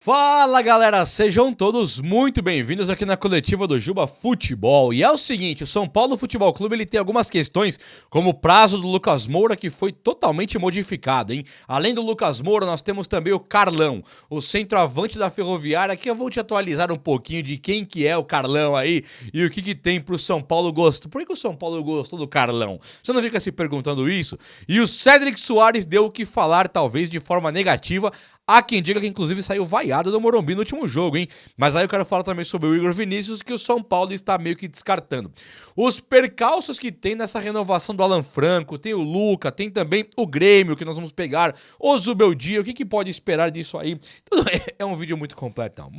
Fala galera, sejam todos muito bem-vindos aqui na coletiva do Juba Futebol. E é o seguinte, o São Paulo Futebol Clube ele tem algumas questões, como o prazo do Lucas Moura, que foi totalmente modificado, hein? Além do Lucas Moura, nós temos também o Carlão, o centroavante da Ferroviária, que eu vou te atualizar um pouquinho de quem que é o Carlão aí e o que que tem pro São Paulo gosto. Por que o São Paulo gostou do Carlão? Você não fica se perguntando isso? E o Cédric Soares deu o que falar, talvez de forma negativa. Há quem diga que inclusive saiu vaiado do Morumbi no último jogo, hein? Mas aí eu quero falar também sobre o Igor Vinícius, que o São Paulo está meio que descartando. Os percalços que tem nessa renovação do Alan Franco, tem o Luca, tem também o Grêmio, que nós vamos pegar, o Zubeldia, o que pode esperar disso aí? Então, é um vídeo muito completão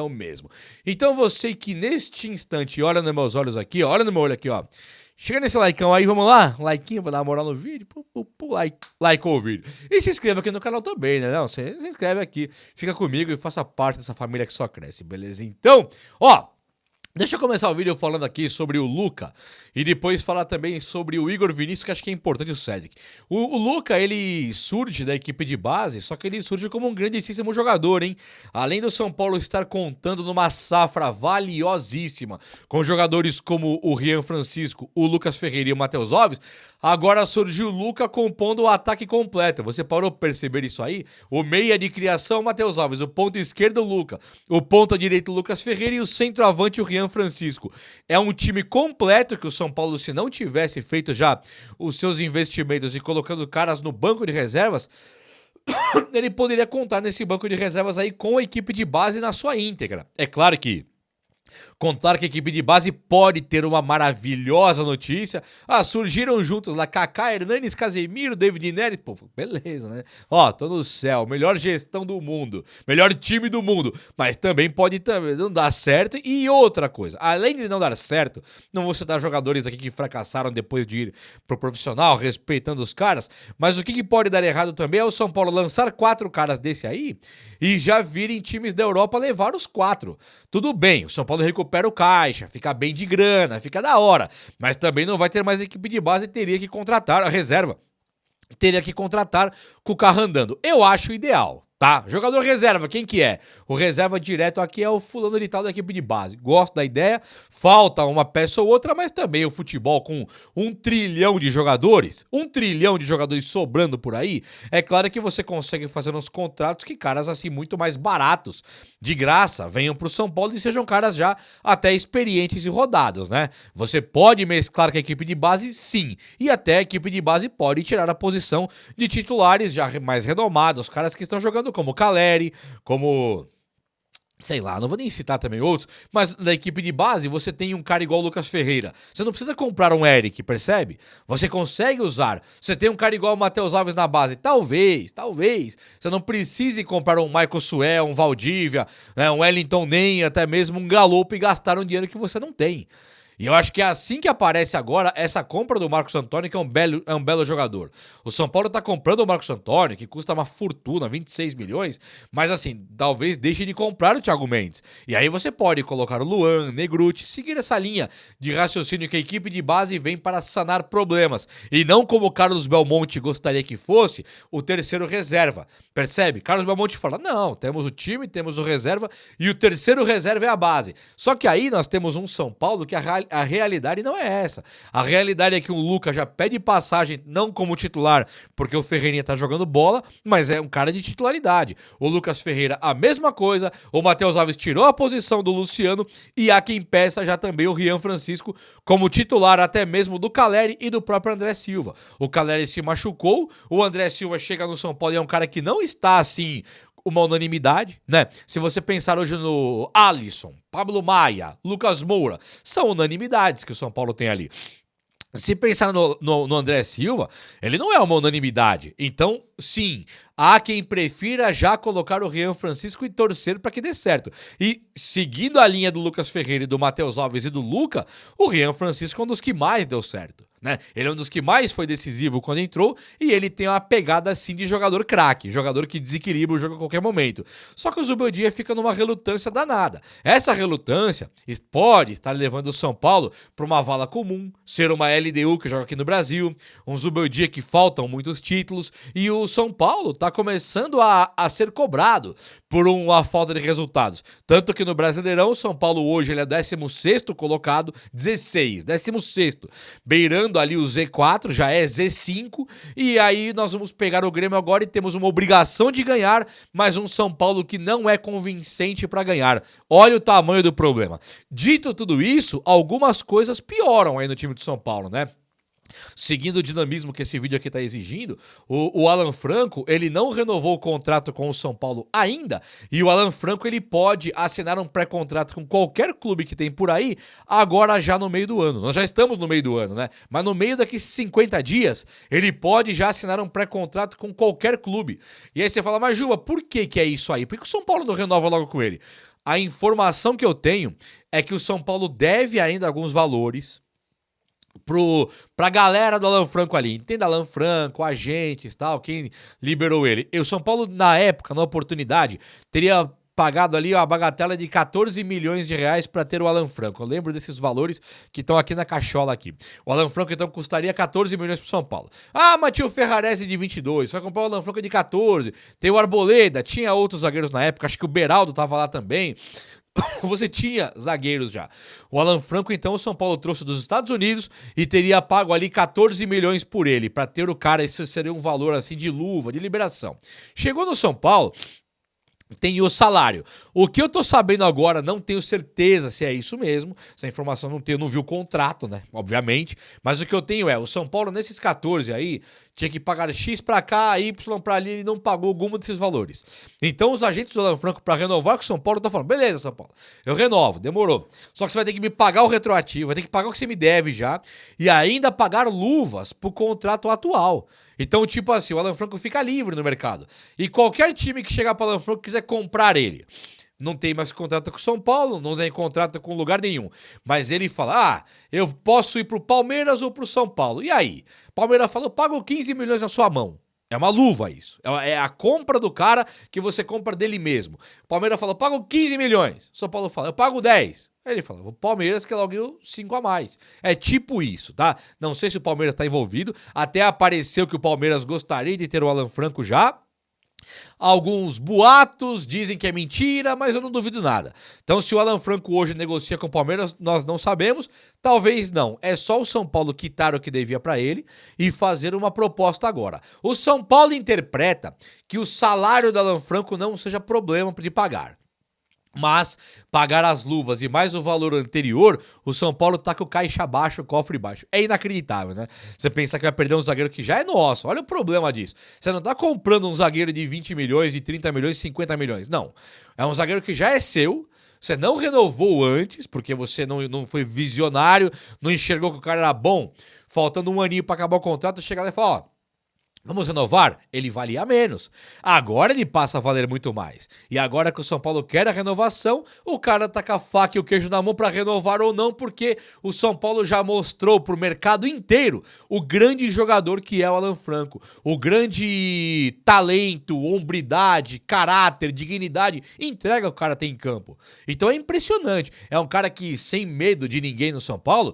mesmo. Então você que neste instante olha nos meus olhos aqui, olha no meu olho aqui, ó. Chega nesse likeão aí, vamos lá? Likeinho pra dar uma moral no vídeo. Likeou o vídeo. E se inscreva aqui no canal também, né? Não, você se inscreve aqui, fica comigo e faça parte dessa família que só cresce, beleza? Então, ó, deixa eu começar o vídeo falando aqui sobre o Luca e depois falar também sobre o Igor Vinícius, que acho que é importante o Cédric. O Luca, ele surge da equipe de base, só que ele surge como um grandíssimo jogador, hein? Além do São Paulo estar contando numa safra valiosíssima com jogadores como o Rian Francisco, o Lucas Ferreira e o Matheus Alves, agora surgiu o Luca compondo o ataque completo. Você parou pra perceber isso aí? O meia de criação, Matheus Alves, o ponto esquerdo, o Luca, o ponta direito, o Lucas Ferreira e o centroavante, o Rian Francisco. É um time completo que o São Paulo, se não tivesse feito já os seus investimentos e colocando caras no banco de reservas, ele poderia contar nesse banco de reservas aí com a equipe de base na sua íntegra. É claro que contar que a equipe de base pode ter uma maravilhosa notícia. Surgiram juntos lá Kaká, Hernanes, Casemiro, David Neres. Pô, beleza, né? Ó, tô no céu, melhor gestão do mundo, melhor time do mundo. Mas também pode não dar certo. E outra coisa, além de não dar certo, não vou citar jogadores aqui que fracassaram depois de ir pro profissional, respeitando os caras, mas o que pode dar errado também é o São Paulo lançar 4 caras desse aí e já virem times da Europa levar os 4. Tudo bem, o São Paulo recupera o caixa, fica bem de grana, fica da hora, mas também não vai ter mais equipe de base e teria que contratar a reserva. Teria que contratar com o carro andando. Eu acho ideal, tá? Jogador reserva, quem que é? O reserva direto aqui é o fulano de tal da equipe de base. Gosto da ideia, falta uma peça ou outra, mas também o futebol com 1 trilhão de jogadores, 1 trilhão de jogadores sobrando por aí, é claro que você consegue fazer uns contratos que caras assim muito mais baratos, de graça, venham pro São Paulo e sejam caras já até experientes e rodados, né? Você pode mesclar com a equipe de base, sim, e até a equipe de base pode tirar a posição de titulares já mais renomados, caras que estão jogando como Caleri, como... sei lá, não vou nem citar também outros, mas na equipe de base você tem um cara igual o Lucas Ferreira. Você não precisa comprar um Eric, percebe? Você consegue usar. Você tem um cara igual o Matheus Alves na base. Talvez. Você não precise comprar um Michael Suel, um Valdívia, né, um Wellington Nem, até mesmo um Galopo e gastar um dinheiro que você não tem. E eu acho que é assim que aparece agora essa compra do Marcos Antônio, que é um belo jogador. O São Paulo tá comprando o Marcos Antônio, que custa uma fortuna, 26 milhões, mas assim, talvez deixe de comprar o Thiago Mendes. E aí você pode colocar o Luan, Negruti, seguir essa linha de raciocínio que a equipe de base vem para sanar problemas. E não como o Carlos Belmonte gostaria que fosse, o terceiro reserva. Percebe? Carlos Belmonte fala, não, temos o time, temos o reserva, e o terceiro reserva é a base. Só que aí nós temos um São Paulo que a realidade não é essa. A realidade é que o Luca já pede passagem, não como titular, porque o Ferreirinha tá jogando bola, mas é um cara de titularidade. O Lucas Ferreira, a mesma coisa. O Matheus Alves tirou a posição do Luciano e há quem peça já também o Rian Francisco como titular até mesmo do Caleri e do próprio André Silva. O Caleri se machucou, o André Silva chega no São Paulo e é um cara que não está assim... uma unanimidade, né? Se você pensar hoje no Alisson, Pablo Maia, Lucas Moura, são unanimidades que o São Paulo tem ali. Se pensar no André Silva, ele não é uma unanimidade. Então, sim, há quem prefira já colocar o Rian Francisco e torcer para que dê certo. E seguindo a linha do Lucas Ferreira e do Matheus Alves e do Luca, o Rian Francisco é um dos que mais deu certo, né? Ele é um dos que mais foi decisivo quando entrou e ele tem uma pegada assim de jogador craque, jogador que desequilibra o jogo a qualquer momento. Só que o Zubeldia fica numa relutância danada. Essa relutância pode estar levando o São Paulo para uma vala comum, ser uma LDU que joga aqui no Brasil, um Zubeldia que faltam muitos títulos e o São Paulo tá tá começando a ser cobrado por uma falta de resultados. Tanto que no Brasileirão, o São Paulo hoje ele é 16º colocado, 16º, beirando ali o Z4, já é Z5, e aí nós vamos pegar o Grêmio agora e temos uma obrigação de ganhar, mas um São Paulo que não é convincente para ganhar. Olha o tamanho do problema. Dito tudo isso, algumas coisas pioram aí no time de São Paulo, né? Seguindo o dinamismo que esse vídeo aqui está exigindo, o Alan Franco, ele não renovou o contrato com o São Paulo ainda, e o Alan Franco, ele pode assinar um pré-contrato com qualquer clube que tem por aí, agora já no meio do ano. Nós já estamos no meio do ano, né? Mas no meio daqui 50 dias, ele pode já assinar um pré-contrato com qualquer clube. E aí você fala, mas Juba, por que é isso aí? Por que o São Paulo não renova logo com ele? A informação que eu tenho é que o São Paulo deve ainda alguns valores pra galera do Alan Franco ali. Entenda Alan Franco, agentes e tal, quem liberou ele. E o São Paulo, na época, na oportunidade, teria pagado ali a bagatela de 14 milhões de reais para ter o Alan Franco. Eu lembro desses valores que estão aqui na cachola aqui. O Alan Franco, então, custaria 14 milhões pro São Paulo. Ah, mas tinha o Ferrarese de 22, vai comprar o Alan Franco de 14, tem o Arboleda, tinha outros zagueiros na época, acho que o Beraldo tava lá também. Você tinha zagueiros já. O Alan Franco, então, o São Paulo trouxe dos Estados Unidos e teria pago ali 14 milhões por ele. Para ter o cara, isso seria um valor assim de luva, de liberação. Chegou no São Paulo, tem o salário. O que eu tô sabendo agora, não tenho certeza se é isso mesmo. Essa informação não tenho, não vi o contrato, né? Obviamente. Mas o que eu tenho é, o São Paulo nesses 14 aí, tinha que pagar X pra cá, Y pra ali, ele não pagou algum desses valores. Então os agentes do Alan Franco pra renovar com o São Paulo tá falando, beleza, São Paulo, eu renovo, demorou. Só que você vai ter que me pagar o retroativo, vai ter que pagar o que você me deve já, e ainda pagar luvas pro contrato atual. Então, tipo assim, o Alan Franco fica livre no mercado. E qualquer time que chegar pro Alan Franco quiser comprar ele, não tem mais contrato com o São Paulo, não tem contrato com lugar nenhum. Mas ele fala, eu posso ir pro Palmeiras ou pro São Paulo. E aí? Palmeiras fala, eu pago 15 milhões na sua mão. É uma luva isso. É a compra do cara que você compra dele mesmo. O Palmeiras fala, eu pago 15 milhões. O São Paulo fala, eu pago 10. Aí ele fala, o Palmeiras quer logo 5 a mais. É tipo isso, tá? Não sei se o Palmeiras tá envolvido. Até apareceu que o Palmeiras gostaria de ter o Alan Franco já. Alguns boatos dizem que é mentira, mas eu não duvido nada. Então, se o Alan Franco hoje negocia com o Palmeiras, nós não sabemos. Talvez não. É só o São Paulo quitar o que devia para ele e fazer uma proposta agora. O São Paulo interpreta que o salário do Alan Franco não seja problema de pagar. Mas pagar as luvas e mais o valor anterior, o São Paulo tá com o caixa baixo, o cofre baixo. É inacreditável, né? Você pensar que vai perder um zagueiro que já é nosso. Olha o problema disso. Você não tá comprando um zagueiro de 20 milhões, de 30 milhões, 50 milhões. Não. É um zagueiro que já é seu. Você não renovou antes, porque você não foi visionário, não enxergou que o cara era bom. Faltando um aninho pra acabar o contrato, chega lá e fala, vamos renovar? Ele valia menos. Agora ele passa a valer muito mais. E agora que o São Paulo quer a renovação, o cara tá com a faca e o queijo na mão pra renovar ou não, porque o São Paulo já mostrou pro mercado inteiro o grande jogador que é o Alan Franco. O grande talento, hombridade, caráter, dignidade, entrega que o cara tem em campo. Então é impressionante. É um cara que, sem medo de ninguém no São Paulo,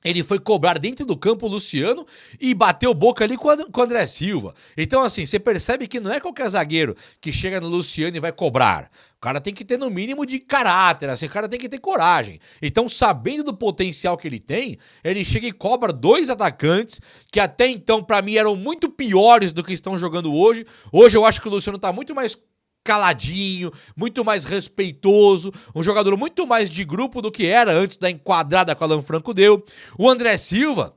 ele foi cobrar dentro do campo o Luciano e bateu boca ali com o André Silva. Então, assim, você percebe que não é qualquer zagueiro que chega no Luciano e vai cobrar. O cara tem que ter, no mínimo, de caráter, assim, o cara tem que ter coragem. Então, sabendo do potencial que ele tem, ele chega e cobra 2 atacantes que até então, pra mim, eram muito piores do que estão jogando hoje. Hoje eu acho que o Luciano tá muito mais caladinho, muito mais respeitoso, um jogador muito mais de grupo do que era antes da enquadrada que o Alan Franco deu. O André Silva,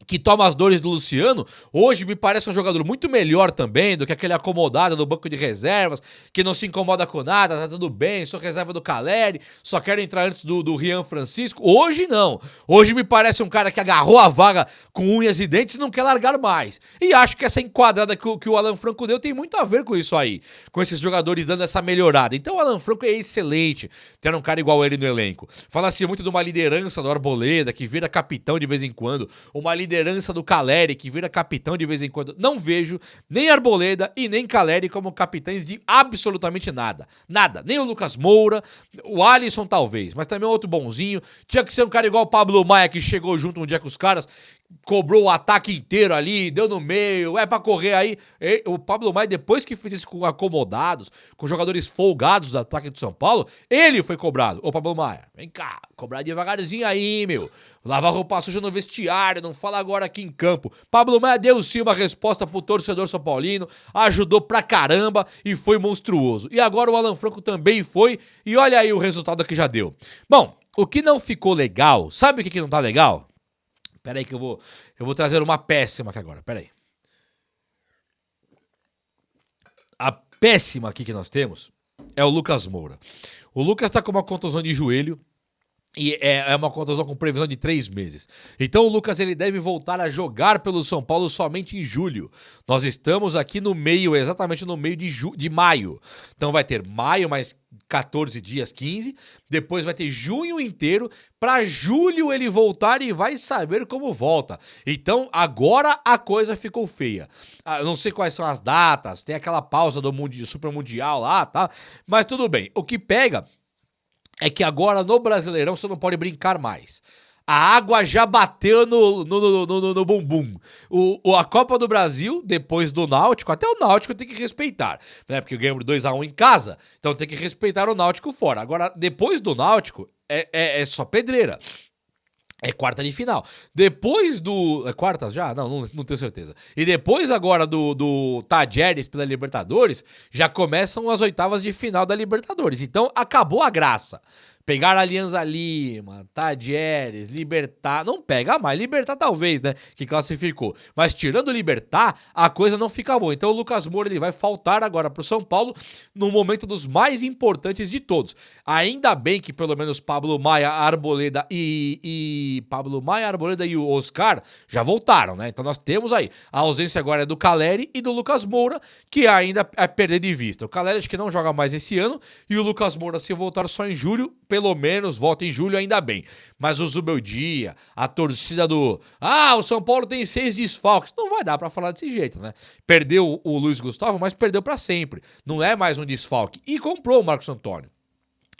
que toma as dores do Luciano, hoje me parece um jogador muito melhor também do que aquele acomodado no banco de reservas, que não se incomoda com nada, tá tudo bem, sou reserva do Caleri, só quero entrar antes do Rian Francisco. Hoje não. Hoje me parece um cara que agarrou a vaga com unhas e dentes e não quer largar mais. E acho que essa enquadrada que o Alan Franco deu tem muito a ver com isso aí, com esses jogadores dando essa melhorada. Então o Alan Franco é excelente ter um cara igual ele no elenco. Fala-se muito de uma liderança do Arboleda, que vira capitão de vez em quando, uma liderança do Caleri, que vira capitão de vez em quando. Não vejo nem Arboleda e nem Caleri como capitães de absolutamente nada. Nada. Nem o Lucas Moura, o Alisson talvez, mas também outro bonzinho. Tinha que ser um cara igual o Pablo Maia, que chegou junto um dia com os caras, cobrou o ataque inteiro ali, deu no meio, é pra correr aí. O Pablo Maia, depois que fez isso com acomodados, com jogadores folgados do ataque do São Paulo, ele foi cobrado. Ô, Pablo Maia, vem cá, cobrar devagarzinho aí, meu. Lavar roupa suja no vestiário, não fala agora aqui em campo. Pablo Maia deu sim uma resposta pro torcedor são paulino, ajudou pra caramba e foi monstruoso. E agora o Alan Franco também foi, e olha aí o resultado que já deu. Bom, o que não ficou legal, sabe o que não tá legal? Pera aí que eu vou trazer uma péssima aqui agora, pera aí. A péssima aqui que nós temos é o Lucas Moura. O Lucas tá com uma contusão de joelho e é uma contusão com previsão de 3 meses. Então o Lucas ele deve voltar a jogar pelo São Paulo somente em julho. Nós estamos aqui no meio, exatamente no meio de maio. Então vai ter maio mais 14 dias, 15. Depois vai ter junho inteiro. Para julho ele voltar e vai saber como volta. Então agora a coisa ficou feia. Eu não sei quais são as datas, tem aquela pausa do Super Mundial lá, tá? Mas tudo bem. O que pega é que agora no Brasileirão você não pode brincar mais. A água já bateu no bumbum. A Copa do Brasil, depois do Náutico, até o Náutico tem que respeitar, né? Porque ganhamos 2-1 em casa, então tem que respeitar o Náutico fora. Agora, depois do Náutico, é só pedreira. É quarta de final. Depois do... É quartas já? Não tenho certeza. E depois agora do Tajeres pela Libertadores, já começam as oitavas de final da Libertadores. Então acabou a graça. Pegar Alianza Lima, Tajeres, Libertad... Não pega mais. Libertad talvez, né? Que classificou. Mas tirando o Libertad, a coisa não fica boa. Então o Lucas Moura ele vai faltar agora pro São Paulo no momento dos mais importantes de todos. Ainda bem que pelo menos Pablo Maia, Arboleda Pablo Maia, Arboleda e o Oscar já voltaram, né? Então nós temos aí. A ausência agora é do Caleri e do Lucas Moura, que ainda é perder de vista. O Caleri acho que não joga mais esse ano e o Lucas Moura, se voltar só em julho, pelo menos volta em julho, ainda bem. Mas o Zubeldia, a torcida do... o São Paulo tem 6 desfalques. Não vai dar pra falar desse jeito, né? Perdeu o Luiz Gustavo, mas perdeu pra sempre. Não é mais um desfalque. E comprou o Marcos Antônio.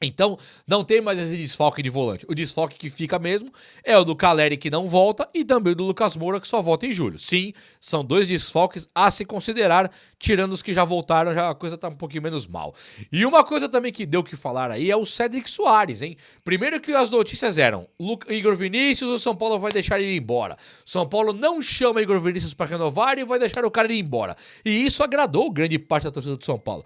Então, não tem mais esse desfalque de volante. O desfalque que fica mesmo é o do Caleri, que não volta, e também o do Lucas Moura, que só volta em julho. Sim, são 2 desfalques a se considerar, tirando os que já voltaram, já a coisa tá um pouquinho menos mal. E uma coisa também que deu o que falar aí é o Cédric Soares, hein? Primeiro que as notícias eram, Igor Vinícius, o São Paulo vai deixar ele ir embora. São Paulo não chama Igor Vinícius para renovar e vai deixar o cara ir embora. E isso agradou grande parte da torcida do São Paulo.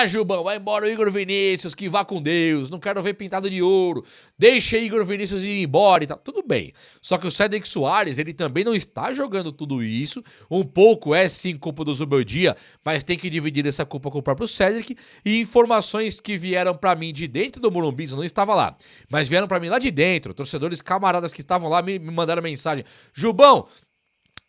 Jubão, vai embora o Igor Vinícius, que vá com Deus. Não quero ver pintado de ouro, deixa Igor Vinícius ir embora e tal, tudo bem. Só que o Cédric Soares, ele também não está jogando tudo isso, um pouco é sim culpa do Zubeldia, mas tem que dividir essa culpa com o próprio Cédric, e informações que vieram pra mim de dentro do Morumbi, eu não estava lá, mas vieram pra mim lá de dentro, torcedores camaradas que estavam lá me mandaram mensagem, Jubão,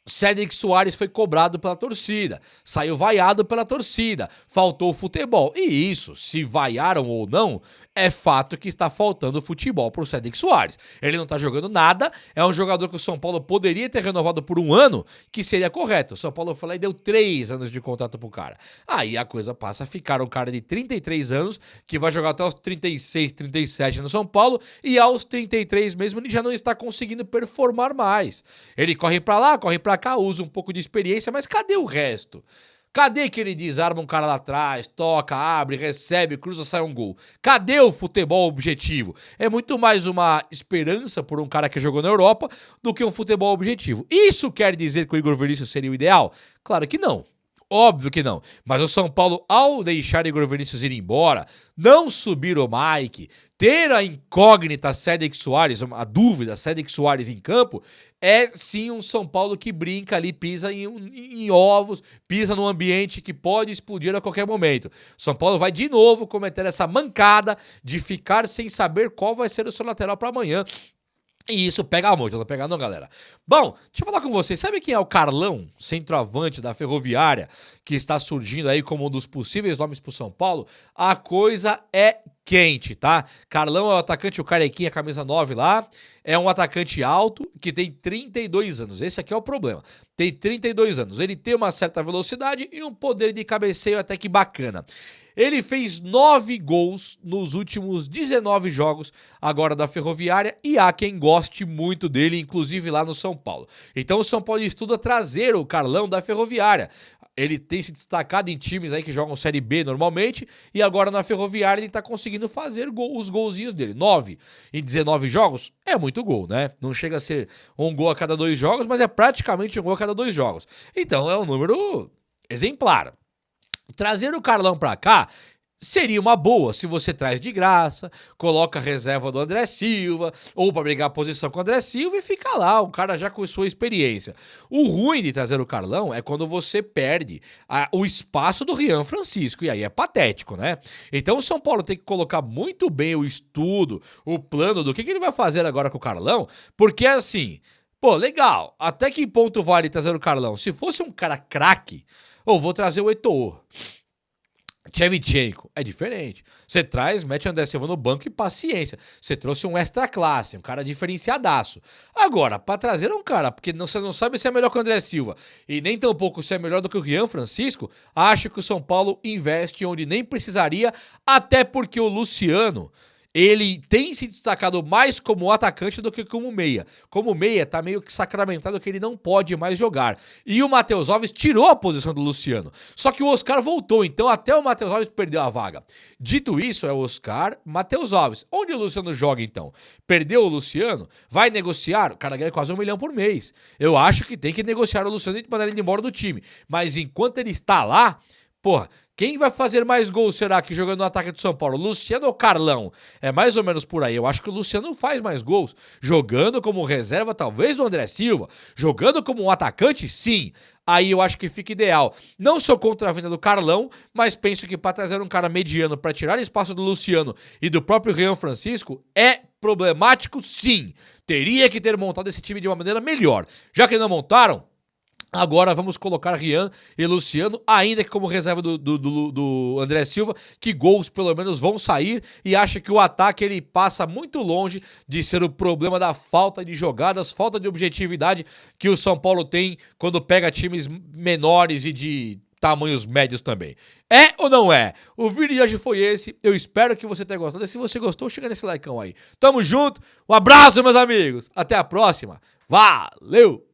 Cédric Soares foi cobrado pela torcida, saiu vaiado pela torcida, faltou futebol. E isso, se vaiaram ou não, é fato que está faltando futebol pro Cédric Soares. Ele não tá jogando nada, é um jogador que o São Paulo poderia ter renovado por 1 ano, que seria correto. O São Paulo foi lá e deu 3 anos de contrato pro cara. Aí a coisa passa a ficar um cara de 33 anos, que vai jogar até os 36, 37 no São Paulo, e aos 33 mesmo ele já não está conseguindo performar mais. Ele corre pra lá, corre pra cá, usa um pouco de experiência, mas cadê o resto? Cadê que ele desarma um cara lá atrás, toca, abre, recebe, cruza, sai um gol? Cadê o futebol objetivo? É muito mais uma esperança por um cara que jogou na Europa do que um futebol objetivo. Isso quer dizer que o Igor Vinícius seria o ideal? Claro que não. Óbvio que não. Mas o São Paulo, ao deixar Igor Vinícius ir embora, não subir o Mike, ter a incógnita Cédric Soares, a dúvida Cédric Soares em campo, é sim um São Paulo que brinca ali, pisa em ovos, pisa num ambiente que pode explodir a qualquer momento. São Paulo vai de novo cometer essa mancada de ficar sem saber qual vai ser o seu lateral para amanhã. E isso pega muito, não pega não, galera. Bom, deixa eu falar com vocês, sabe quem é o Carlão, centroavante da Ferroviária, que está surgindo aí como um dos possíveis nomes pro São Paulo? A coisa é quente, tá? Carlão é o atacante, o carequinha, camisa 9 lá, é um atacante alto que tem 32 anos, esse aqui é o problema. Tem 32 anos, ele tem uma certa velocidade e um poder de cabeceio até que bacana. Ele fez 9 gols nos últimos 19 jogos agora da Ferroviária e há quem goste muito dele, inclusive lá no São Paulo. Então o São Paulo estuda trazer o Carlão da Ferroviária. Ele tem se destacado em times aí que jogam Série B normalmente e agora na Ferroviária ele tá conseguindo fazer os golzinhos dele. 9 em 19 jogos é muito gol, né? Não chega a ser um gol a cada 2 jogos, mas é praticamente um gol a cada 2 jogos. Então é um número exemplar. Trazer o Carlão pra cá seria uma boa se você traz de graça, coloca a reserva do André Silva, ou para brigar a posição com o André Silva e fica lá, o cara já com sua experiência. O ruim de trazer o Carlão é quando você perde o espaço do Rian Francisco, e aí é patético, né? Então o São Paulo tem que colocar muito bem o estudo, o plano do que ele vai fazer agora com o Carlão, porque assim, pô, legal, até que ponto vale trazer o Carlão? Se fosse um cara craque, ou vou trazer o Eto'o, Shevchenko, é diferente. Você traz, mete o André Silva no banco e paciência. Você trouxe um extra classe, um cara diferenciadaço. Agora, pra trazer um cara, porque você não sabe se é melhor que o André Silva e nem tampouco se é melhor do que o Rian Francisco, acho que o São Paulo investe onde nem precisaria, até porque o Luciano, ele tem se destacado mais como atacante do que como meia. Como meia, tá meio que sacramentado que ele não pode mais jogar. E o Matheus Alves tirou a posição do Luciano. Só que o Oscar voltou, então até o Matheus Alves perdeu a vaga. Dito isso, é o Oscar, Matheus Alves. Onde o Luciano joga, então? Perdeu o Luciano? Vai negociar? O cara ganha quase 1 milhão por mês. Eu acho que tem que negociar o Luciano e mandar ele embora do time. Mas enquanto ele está lá, porra, quem vai fazer mais gols será que jogando no ataque do São Paulo? Luciano ou Carlão? É mais ou menos por aí. Eu acho que o Luciano faz mais gols. Jogando como reserva, talvez do André Silva. Jogando como um atacante, sim. Aí eu acho que fica ideal. Não sou contra a vinda do Carlão, mas penso que para trazer um cara mediano para tirar espaço do Luciano e do próprio Rian Francisco é problemático, sim. Teria que ter montado esse time de uma maneira melhor. Já que não montaram, agora vamos colocar Rian e Luciano, ainda que como reserva do André Silva, que gols pelo menos vão sair, e acho que o ataque ele passa muito longe de ser o problema da falta de jogadas, falta de objetividade que o São Paulo tem quando pega times menores e de tamanhos médios também. É ou não é? O vídeo de hoje foi esse, eu espero que você tenha gostado, e se você gostou, chega nesse likeão aí. Tamo junto, um abraço meus amigos, até a próxima, valeu!